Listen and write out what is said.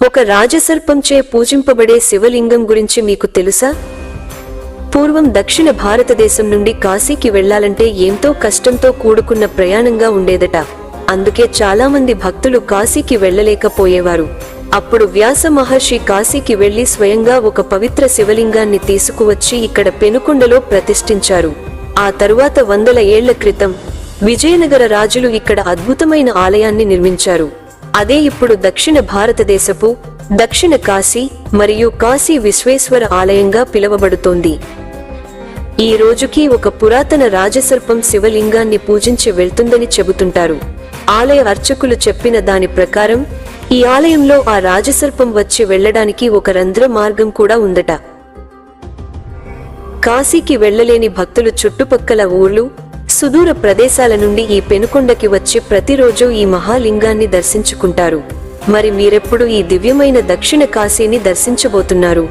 ఒక రాజసర్పంచే పూజింపబడే శివలింగం గురించి మీకు తెలుసా? పూర్వం దక్షిణ భారతదేశం నుండి కాశీకి వెళ్లాలంటే ఎంతో కష్టంతో కూడుకున్న ప్రయాణంగా ఉండేదట. అందుకే చాలామంది భక్తులు కాశీకి వెళ్లలేకపోయేవారు. అప్పుడు వ్యాస మహర్షి కాశీకి వెళ్లి స్వయంగా ఒక పవిత్ర శివలింగాన్ని తీసుకువచ్చి ఇక్కడ పెనుకొండలో ప్రతిష్ఠించారు. ఆ తరువాత 100 ఏళ్ల క్రితం విజయనగర రాజులు ఇక్కడ అద్భుతమైన ఆలయాన్ని నిర్మించారు. అదే ఇప్పుడు దక్షిణ భారతదేశపు దక్షిణ కాశీ మరియు కాశీ విశ్వేశ్వర ఆలయంగా పిలువబడుతోంది. ఈ రోజుకి ఒక పురాతన రాజసర్పం శివలింగాన్ని పూజించి వెళ్తుందని చెబుతుంటారు. ఆలయ అర్చకులు చెప్పిన దాని ప్రకారం ఈ ఆలయంలో ఆ రాజసర్పం వచ్చి వెళ్లడానికి ఒక రంధ్ర మార్గం కూడా ఉందట. కాశీకి వెళ్లలేని భక్తులు చుట్టుపక్కల ఊర్లు, సుదూర ప్రదేశాల నుండి ఈ పెనుకొండకి వచ్చి ప్రతిరోజు ఈ మహాలింగాన్ని దర్శించుకుంటారు. మరి మీరెప్పుడు ఈ దివ్యమైన దక్షిణ కాశీని దర్శించబోతున్నారు?